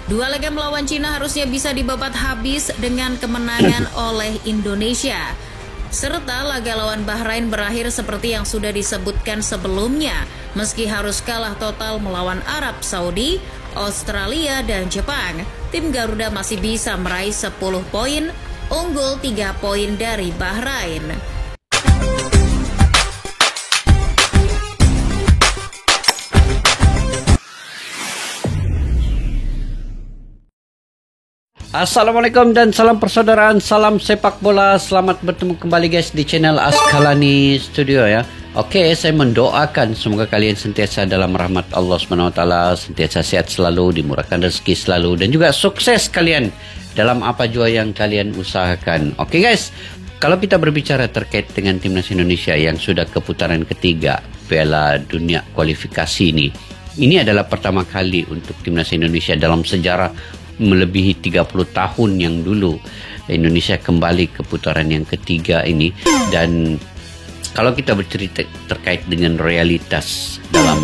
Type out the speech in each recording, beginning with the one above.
Dua laga melawan Cina harusnya bisa dibabat habis dengan kemenangan oleh Indonesia. Serta laga lawan Bahrain berakhir seperti yang sudah disebutkan sebelumnya. Meski harus kalah total melawan Arab Saudi, Australia, dan Jepang, tim Garuda masih bisa meraih 10 poin, unggul 3 poin dari Bahrain. Assalamualaikum dan salam persaudaraan, salam sepak bola. Selamat bertemu kembali guys di channel Askalani Studio ya. Oke, saya mendoakan semoga kalian sentiasa dalam rahmat Allah SWT, sentiasa sehat selalu, dimurahkan rezeki selalu, dan juga sukses kalian dalam apa jua yang kalian usahakan. Oke guys, kalau kita berbicara terkait dengan timnas Indonesia yang sudah ke putaran ketiga Piala Dunia kualifikasi ini adalah pertama kali untuk timnas Indonesia dalam sejarah melebihi 30 tahun yang dulu Indonesia kembali ke putaran yang ketiga ini. Dan kalau kita bercerita terkait dengan realitas dalam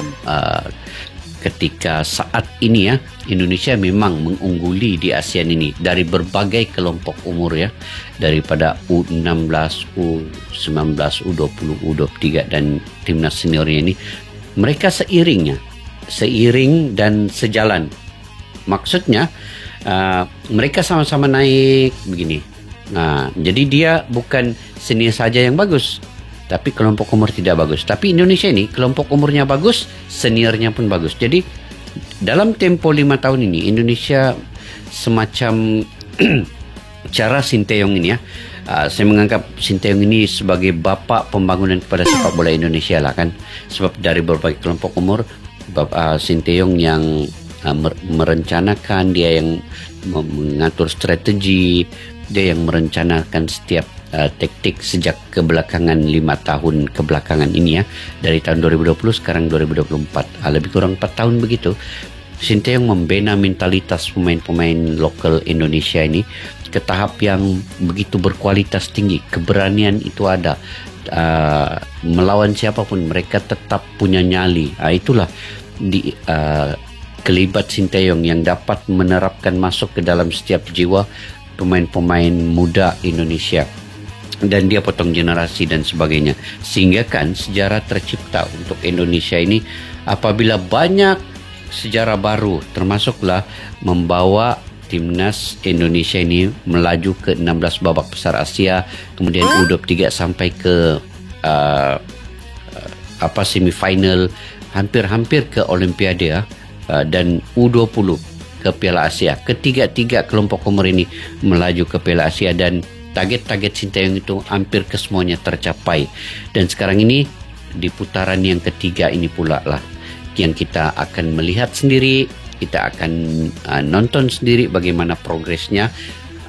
ketika saat ini ya, Indonesia memang mengungguli di ASEAN ini dari berbagai kelompok umur ya, daripada U16, U19, U20, U23 dan timnas seniornya ini, mereka seiring dan sejalan. Maksudnya mereka sama-sama naik begini. Jadi dia bukan senior saja yang bagus, tapi kelompok umur tidak bagus. Tapi Indonesia ini kelompok umurnya bagus, seniornya pun bagus. Jadi dalam tempo 5 tahun ini Indonesia semacam cara Sinteyong ini ya. Saya menganggap Sinteyong ini sebagai bapak pembangunan kepada sepak bola Indonesia lah kan. Sebab dari berbagai kelompok umur, Sinteyong yang merencanakan, dia yang mengatur strategi, dia yang merencanakan setiap taktik sejak kebelakangan 5 tahun kebelakangan ini ya, dari tahun 2020 sekarang 2024, lebih kurang 4 tahun begitu. Sinteyong membina mentalitas pemain-pemain lokal Indonesia ini ke tahap yang begitu berkualitas tinggi. Keberanian itu ada, melawan siapapun mereka tetap punya nyali. Itulah kelibat Sinteyong yang dapat menerapkan masuk ke dalam setiap jiwa pemain-pemain muda Indonesia, dan dia potong generasi dan sebagainya, sehingga kan sejarah tercipta untuk Indonesia ini apabila banyak sejarah baru, termasuklah membawa timnas Indonesia ini melaju ke 16 babak besar Asia, kemudian U23 sampai ke semifinal, hampir ke Olimpiade ya. Dan U20 ke Piala Asia. Ketiga-tiga kelompok umur ini melaju ke Piala Asia, dan target-target Sinteyong itu hampir kesemuanya tercapai. Dan sekarang ini di putaran yang ketiga ini pula lah yang kita akan melihat sendiri, kita akan nonton sendiri bagaimana progresnya,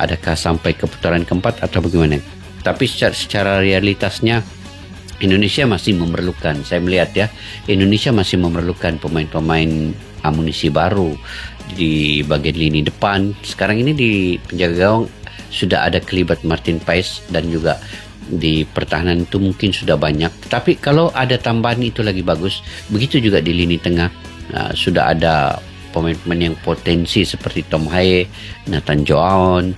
adakah sampai ke putaran keempat atau bagaimana. Tapi secara realitasnya Indonesia masih memerlukan, saya melihat ya, Indonesia masih memerlukan pemain-pemain amunisi baru di bagian lini depan. Sekarang ini di penjaga gawang sudah ada kelibat Martin Paes, dan juga di pertahanan itu mungkin sudah banyak. Tapi kalau ada tambahan itu lagi bagus. Begitu juga di lini tengah, sudah ada pemain-pemain yang potensi seperti Tom Haye, Nathan Joaon,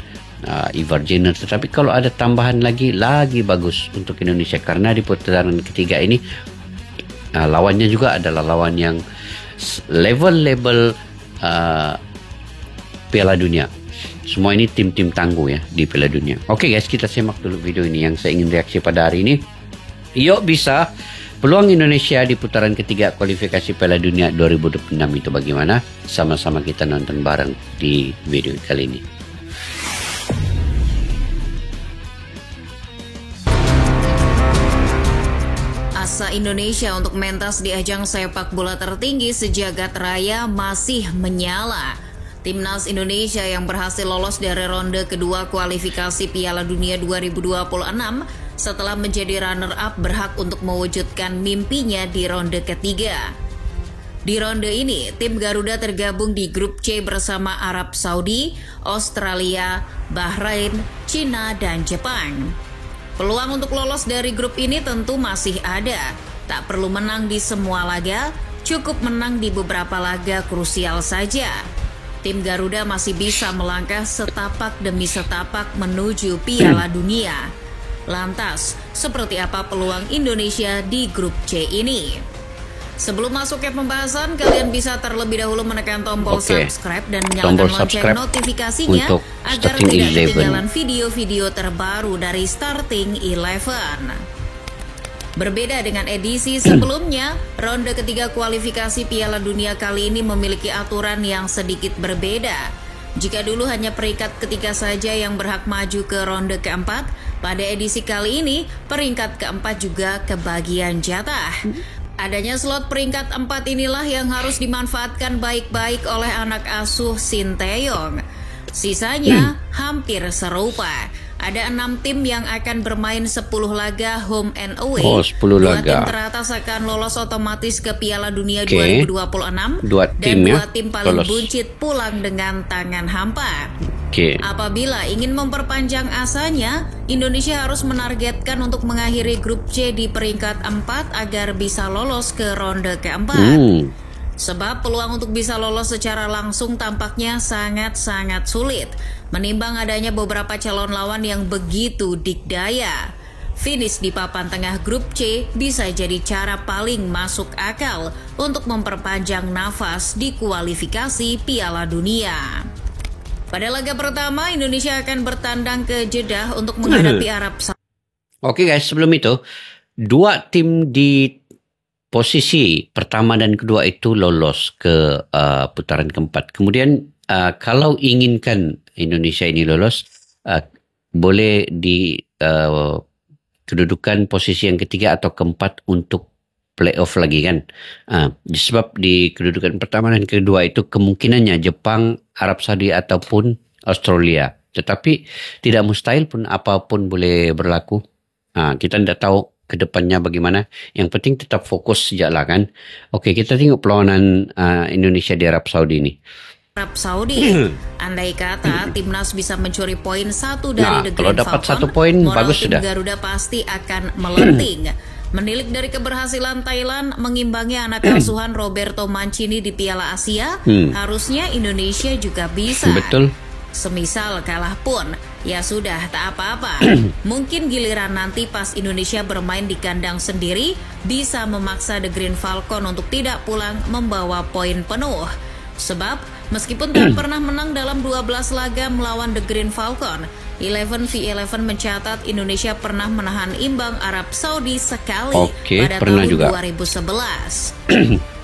Ivar Jenner. Tetapi kalau ada tambahan lagi bagus untuk Indonesia, karena di putaran ketiga ini lawannya juga adalah lawan yang level Piala Dunia. Semua ini tim-tim tangguh ya di Piala Dunia. Oke guys, kita simak dulu video ini yang saya ingin reaksi pada hari ini. Yuk bisa peluang Indonesia di putaran ketiga kualifikasi Piala Dunia 2026 itu bagaimana? Sama-sama kita nonton bareng di video kali ini. Asa Indonesia untuk mentas di ajang sepak bola tertinggi sejagat raya masih menyala. Timnas Indonesia yang berhasil lolos dari ronde kedua kualifikasi Piala Dunia 2026 setelah menjadi runner-up berhak untuk mewujudkan mimpinya di ronde ketiga. Di ronde ini, tim Garuda tergabung di grup C bersama Arab Saudi, Australia, Bahrain, Cina, dan Jepang. Peluang untuk lolos dari grup ini tentu masih ada. Tak perlu menang di semua laga, cukup menang di beberapa laga krusial saja. tim Garuda masih bisa melangkah setapak demi setapak menuju Piala Dunia. Lantas, seperti apa peluang Indonesia di grup C ini? Sebelum masuk ke pembahasan, kalian bisa terlebih dahulu menekan tombol subscribe dan nyalakan lonceng notifikasinya agar tidak ketinggalan video-video terbaru dari Starting 11. Berbeda dengan edisi sebelumnya, ronde ketiga kualifikasi Piala Dunia kali ini memiliki aturan yang sedikit berbeda. Jika dulu hanya peringkat ketiga saja yang berhak maju ke ronde keempat, pada edisi kali ini peringkat keempat juga kebagian jatah. Adanya slot peringkat 4 inilah yang harus dimanfaatkan baik-baik oleh anak asuh Sinteyong. Sisanya hampir serupa. Ada 6 tim yang akan bermain 10 laga home and away. 10 2 laga. tim teratas akan lolos otomatis ke Piala Dunia 2026. 2 tim dan 2 ya, tim paling lolos. buncit pulang dengan tangan hampa. Apabila ingin memperpanjang asanya, Indonesia harus menargetkan untuk mengakhiri grup C di peringkat 4 agar bisa lolos ke ronde keempat. Sebab peluang untuk bisa lolos secara langsung tampaknya sangat-sangat sulit, menimbang adanya beberapa calon lawan yang begitu dikdaya. Finish di papan tengah grup C bisa jadi cara paling masuk akal untuk memperpanjang nafas di kualifikasi Piala Dunia. Pada laga pertama, Indonesia akan bertandang ke Jeddah untuk menghadapi Arab Saudi. Oke guys, sebelum itu, 2 tim di posisi pertama dan kedua itu lolos ke putaran keempat. Kemudian kalau inginkan Indonesia ini lolos, boleh di kedudukan posisi yang ketiga atau keempat untuk playoff lagi kan. Sebab di kedudukan pertama dan kedua itu kemungkinannya Jepang, Arab Saudi ataupun Australia. Tetapi tidak mustahil pun apapun boleh berlaku. Kita tidak tahu ke depannya bagaimana. Yang penting tetap fokus sejaklah kan. Oke, kita tengok perlawanan Indonesia di Arab Saudi ini. Arab Saudi, andai kata timnas bisa mencuri poin 1 dari The kalau Green dapat Falcon, 1 poin moral bagus tim sudah. Garuda pasti akan melenting. Menilik dari keberhasilan Thailand mengimbangi anak asuhan Roberto Mancini di Piala Asia, harusnya Indonesia juga bisa. Betul. Semisal kalah pun, ya sudah tak apa-apa. Mungkin giliran nanti pas Indonesia bermain di kandang sendiri, bisa memaksa The Green Falcon untuk tidak pulang membawa poin penuh. Sebab, meskipun tak pernah menang dalam 12 laga melawan The Green Falcon, 11v11 mencatat Indonesia pernah menahan imbang Arab Saudi sekali pada tahun juga 2011.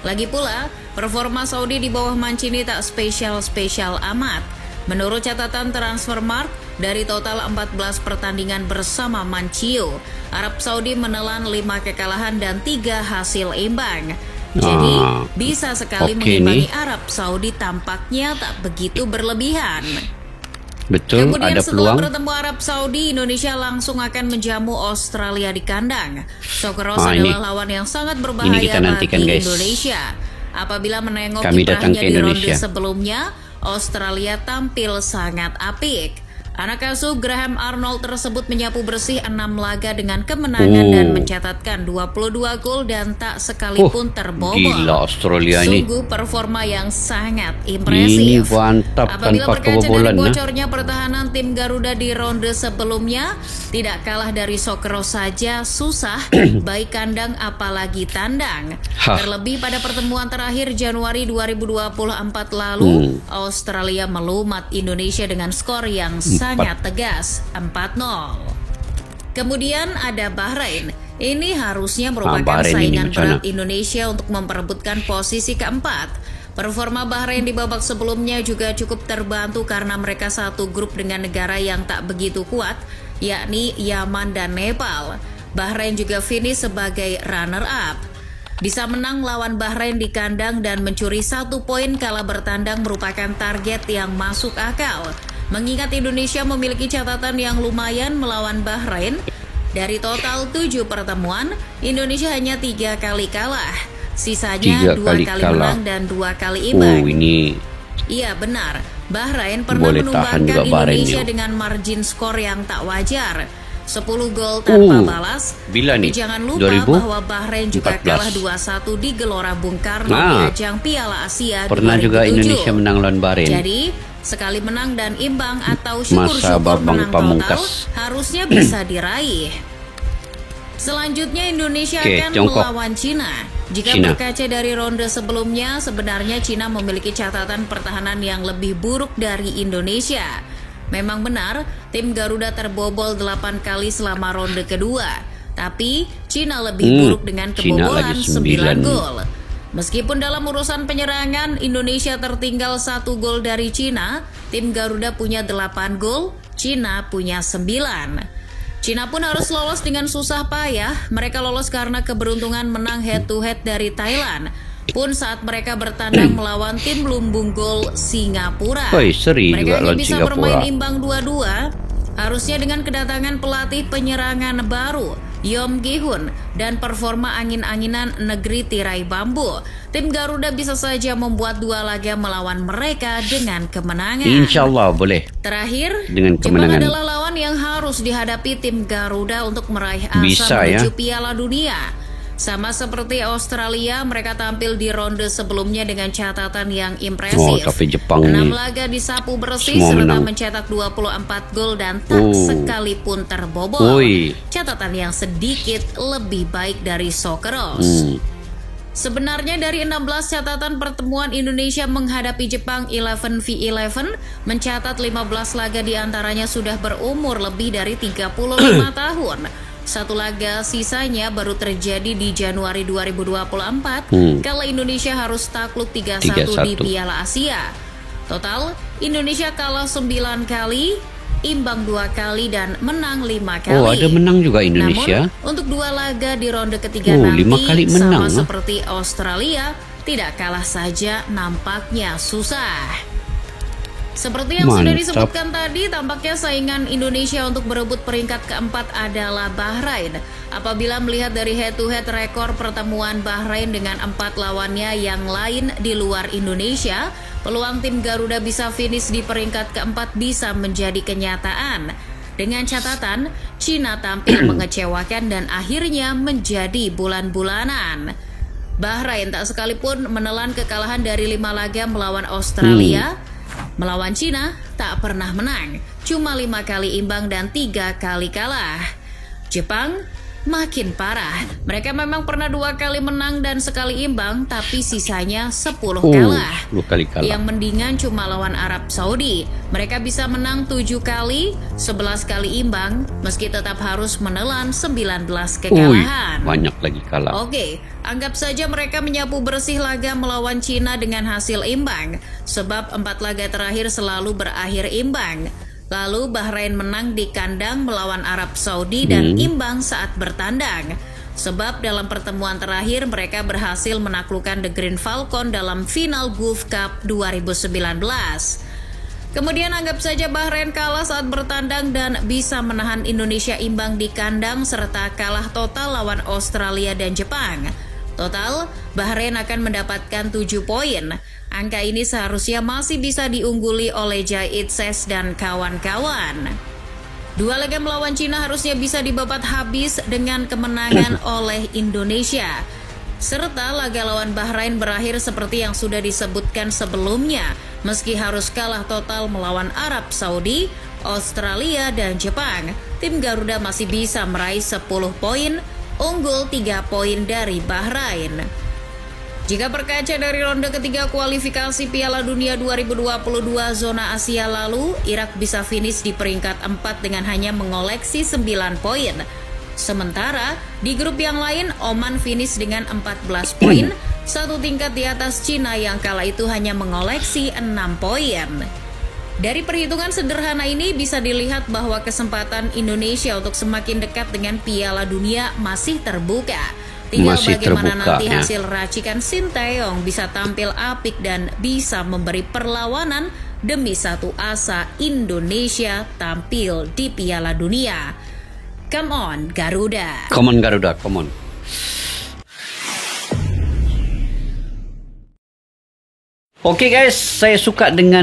Lagi pula, performa Saudi di bawah Mancini tak spesial-spesial amat. Menurut catatan Transfermarkt, dari total 14 pertandingan bersama Mancio, Arab Saudi menelan 5 kekalahan dan 3 hasil imbang. Jadi, bisa sekali mengimbangi Arab Saudi tampaknya tak begitu berlebihan. Betul, kemudian ada setelah peluang. bertemu Arab Saudi, Indonesia langsung akan menjamu Australia di kandang. Socceroos adalah lawan yang sangat berbahaya bagi Indonesia. Apabila menengok kiprahnya di ronde sebelumnya, Australia tampil sangat apik. Anak asuh Graham Arnold tersebut menyapu bersih 6 laga dengan kemenangan dan mencatatkan 22 gol dan tak sekalipun terbobol. Gila Australia ini. Sungguh performa yang sangat impresif. Ini mantap tanpa kebobolan. Dari bocornya pertahanan tim Garuda di ronde sebelumnya, tidak kalah dari Socceroos saja susah, baik kandang apalagi tandang. Terlebih pada pertemuan terakhir Januari 2024 lalu, Australia melumat Indonesia dengan skor yang sangat tegas, 4-0. Kemudian ada Bahrain. Ini harusnya merupakan saingan berat Indonesia untuk memperebutkan posisi keempat. Performa Bahrain di babak sebelumnya juga cukup terbantu karena mereka satu grup dengan negara yang tak begitu kuat, yakni Yaman dan Nepal. Bahrain juga finish sebagai runner-up. Bisa menang lawan Bahrain di kandang dan mencuri 1 poin kala bertandang merupakan target yang masuk akal. Mengingat Indonesia memiliki catatan yang lumayan melawan Bahrain, dari total 7 pertemuan, Indonesia hanya 3 kali kalah. Sisanya 2 kali menang dan 2 kali imbang. Iya benar, Bahrain pernah menumbangkan Indonesia dengan margin skor yang tak wajar. 10 gol tanpa balas. Bila nih? Jangan lupa bahwa Bahrain juga kalah 2-1 di Gelora Bung Karno di ajang Piala Asia 2007. Pernah juga Indonesia menang lawan Bahrain. Jadi, sekali menang dan imbang atau syukur-syukur menang total harusnya bisa diraih. Selanjutnya Indonesia akan melawan Cina. Jika berkaca dari ronde sebelumnya, sebenarnya Cina memiliki catatan pertahanan yang lebih buruk dari Indonesia. Memang benar, tim Garuda terbobol 8 kali selama ronde kedua. Tapi, Cina lebih buruk dengan kebobolan 9 gol. Meskipun dalam urusan penyerangan, Indonesia tertinggal 1 gol dari Cina, tim Garuda punya 8 gol, Cina punya 9. Cina pun harus lolos dengan susah payah. Mereka lolos karena keberuntungan menang head-to-head dari Thailand. Pun saat mereka bertandang melawan tim lumbung gol Singapura. Mereka hanya bisa bermain imbang 2-2. Harusnya dengan kedatangan pelatih penyerangan baru, Yom Gi-hun, dan performa angin-anginan negeri tirai bambu, tim Garuda bisa saja membuat 2 laga melawan mereka dengan kemenangan. Insya Allah boleh. Terakhir, dengan Jepang adalah lawan yang harus dihadapi tim Garuda untuk meraih asa menuju Piala Dunia. Sama seperti Australia, mereka tampil di ronde sebelumnya dengan catatan yang impresif. Tapi Jepang 6 laga disapu bersih serta mencetak 24 gol dan tak sekalipun terbobol. Catatan yang sedikit lebih baik dari Socceroos. Sebenarnya dari 16 catatan pertemuan Indonesia menghadapi Jepang 11v11, mencatat 15 laga diantaranya sudah berumur lebih dari 35 tahun. 1 laga sisanya baru terjadi di Januari 2024 kala Indonesia harus takluk 3-1 di Piala Asia. Total, Indonesia kalah 9 kali, imbang 2 kali, dan menang 5 kali. Ada menang juga Indonesia. Namun, untuk 2 laga di ronde ketiga nanti, 5 kali menang, sama seperti Australia, tidak kalah saja nampaknya susah. Seperti yang sudah disebutkan tadi, tampaknya saingan Indonesia untuk berebut peringkat keempat adalah Bahrain. Apabila melihat dari head-to-head rekor pertemuan Bahrain dengan 4 lawannya yang lain di luar Indonesia, peluang tim Garuda bisa finish di peringkat keempat bisa menjadi kenyataan. Dengan catatan, Cina tampil mengecewakan dan akhirnya menjadi bulan-bulanan. Bahrain tak sekalipun menelan kekalahan dari 5 laga melawan Australia. Melawan Cina tak pernah menang, cuma 5 kali imbang dan 3 kali kalah. Jepang makin parah. Mereka memang pernah 2 kali menang dan sekali imbang, tapi sisanya 10 kalah. Yang mendingan cuma lawan Arab Saudi. Mereka bisa menang 7 kali, 11 kali imbang, meski tetap harus menelan 19 kekalahan. Banyak lagi kalah. Anggap saja mereka menyapu bersih laga melawan Cina dengan hasil imbang, sebab 4 laga terakhir selalu berakhir imbang. Lalu Bahrain menang di kandang melawan Arab Saudi dan imbang saat bertandang. Sebab dalam pertemuan terakhir mereka berhasil menaklukkan The Green Falcon dalam final Gulf Cup 2019. Kemudian anggap saja Bahrain kalah saat bertandang dan bisa menahan Indonesia imbang di kandang serta kalah total lawan Australia dan Jepang. Total, Bahrain akan mendapatkan 7 poin. Angka ini seharusnya masih bisa diungguli oleh Jahit Ses dan kawan-kawan. 2 laga melawan Cina harusnya bisa dibabat habis dengan kemenangan oleh Indonesia. Serta laga lawan Bahrain berakhir seperti yang sudah disebutkan sebelumnya, meski harus kalah total melawan Arab Saudi, Australia, dan Jepang. Tim Garuda masih bisa meraih 10 poin, unggul 3 poin dari Bahrain. Jika berkaca dari ronde ketiga kualifikasi Piala Dunia 2022 zona Asia lalu, Irak bisa finish di peringkat 4 dengan hanya mengoleksi 9 poin. Sementara di grup yang lain, Oman finish dengan 14 poin, 1 tingkat di atas Cina yang kala itu hanya mengoleksi 6 poin. Dari perhitungan sederhana ini bisa dilihat bahwa kesempatan Indonesia untuk semakin dekat dengan Piala Dunia masih terbuka. Tinggal bagaimana nanti hasil racikan Sinteyong bisa tampil apik dan bisa memberi perlawanan demi satu asa Indonesia tampil di Piala Dunia. Come on Garuda. Come on Garuda, come on. Okey guys, saya suka dengan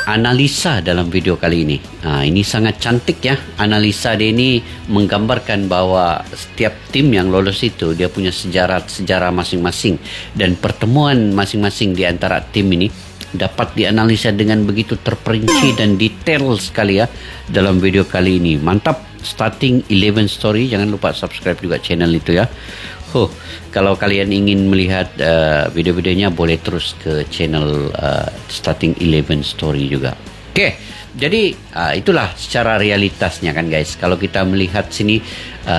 analisa dalam video kali ini. Ini sangat cantik ya. Analisa dia ini menggambarkan bahawa setiap tim yang lolos itu dia punya sejarah masing-masing, dan pertemuan masing-masing di antara tim ini dapat dianalisa dengan begitu terperinci dan detail sekali ya dalam video kali ini. Mantap. Starting 11 Story, jangan lupa subscribe juga channel itu ya. Kalau kalian ingin melihat video-videonya, boleh terus ke channel Starting 11 Story juga. Oke, jadi itulah secara realitasnya kan guys. Kalau kita melihat sini,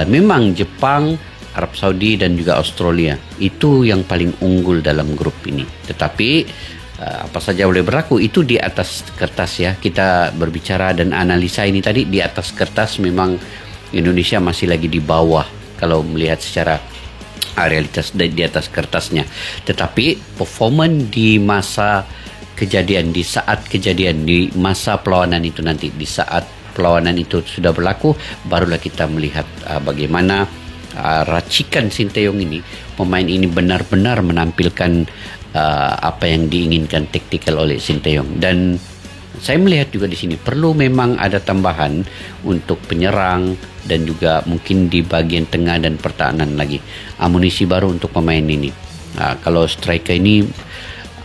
memang Jepang, Arab Saudi dan juga Australia itu yang paling unggul dalam grup ini. Tetapi apa saja boleh berlaku, itu di atas kertas ya. Kita berbicara dan analisa ini tadi di atas kertas, memang Indonesia masih lagi di bawah kalau melihat secara realitas di atas kertasnya. Tetapi performan di masa kejadian, di saat kejadian, di masa perlawanan itu nanti, di saat perlawanan itu sudah berlaku, barulah kita melihat bagaimana racikan Sinteyong ini, pemain ini benar-benar menampilkan apa yang diinginkan taktikal oleh Sinteyong. Dan saya melihat juga di sini perlu memang ada tambahan untuk penyerang dan juga mungkin di bagian tengah dan pertahanan lagi, amunisi baru untuk pemain ini. Kalau striker ini,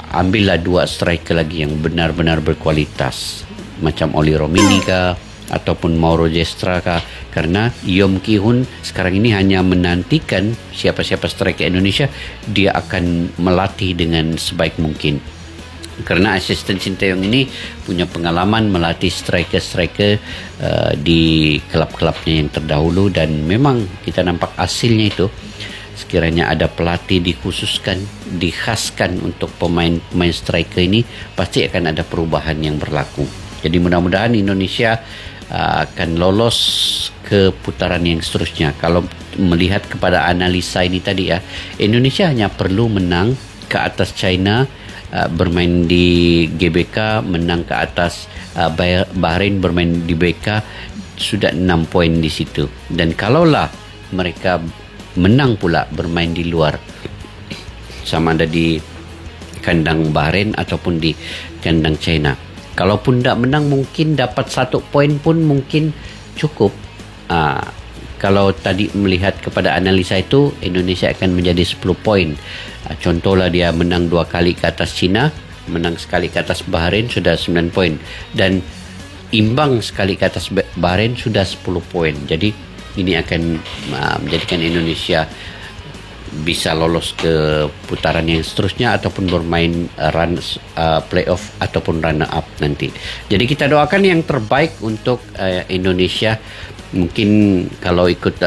ambillah 2 striker lagi yang benar-benar berkualitas, macam Oli Romini kah ataupun Mauro Gestra kah, karena Yom Ki Hun sekarang ini hanya menantikan siapa-siapa striker Indonesia, dia akan melatih dengan sebaik mungkin. Karena asisten Sinteyong ini punya pengalaman melatih striker-striker di klub-klubnya yang terdahulu, dan memang kita nampak hasilnya itu. Sekiranya ada pelatih dikhususkan, dikhaskan untuk pemain striker ini, pasti akan ada perubahan yang berlaku. Jadi mudah-mudahan Indonesia akan lolos ke putaran yang seterusnya. Kalau melihat kepada analisa ini tadi ya, Indonesia hanya perlu menang ke atas China, bermain di GBK, menang ke atas Bahrain, bermain di BK, sudah 6 poin di situ. Dan kalaulah mereka menang pula bermain di luar, sama ada di kandang Bahrain ataupun di kandang China, kalaupun tidak menang, mungkin dapat 1 poin pun mungkin cukup. Kalau tadi melihat kepada analisa itu, Indonesia akan menjadi 10 poin. Contohlah dia menang 2 kali ke atas China, menang sekali ke atas Bahrain, sudah 9 poin. Dan imbang sekali ke atas Bahrain, sudah 10 poin. Jadi ini akan menjadikan Indonesia bisa lolos ke putaran yang seterusnya ataupun bermain playoff ataupun runner up nanti. Jadi kita doakan yang terbaik untuk Indonesia. Mungkin kalau ikut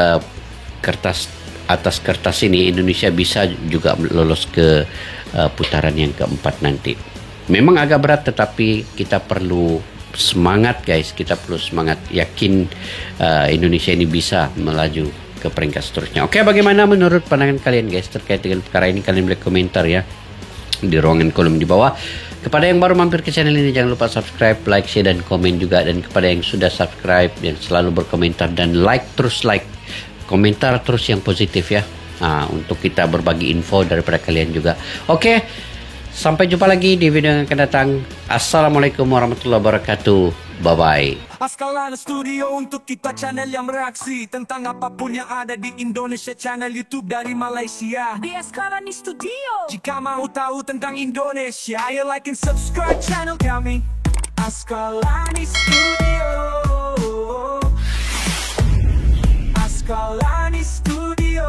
atas kertas ini, Indonesia bisa juga lolos ke putaran yang keempat nanti. Memang agak berat, tetapi kita perlu semangat guys, kita perlu semangat, yakin Indonesia ini bisa melaju ke peringkat seterusnya. Oke, bagaimana menurut pandangan kalian guys terkait dengan perkara ini? Kalian boleh komentar ya di ruangan kolom di bawah. Kepada yang baru mampir ke channel ini, jangan lupa subscribe, like, share dan komen juga. Dan kepada yang sudah subscribe, yang selalu berkomentar dan like, terus like, komentar terus yang positif ya, untuk kita berbagi info daripada kalian juga. Oke, sampai jumpa lagi di video yang akan datang. Assalamualaikum warahmatullahi wabarakatuh. Bye-bye. Askalana Studio untuk kita channel yang bereaksi tentang apapun yang ada di Indonesia, channel YouTube dari Malaysia di Askalana Studio. Jika mau tahu tentang Indonesia, ayo like and subscribe channel kami Askalana Studio. Askalana Studio.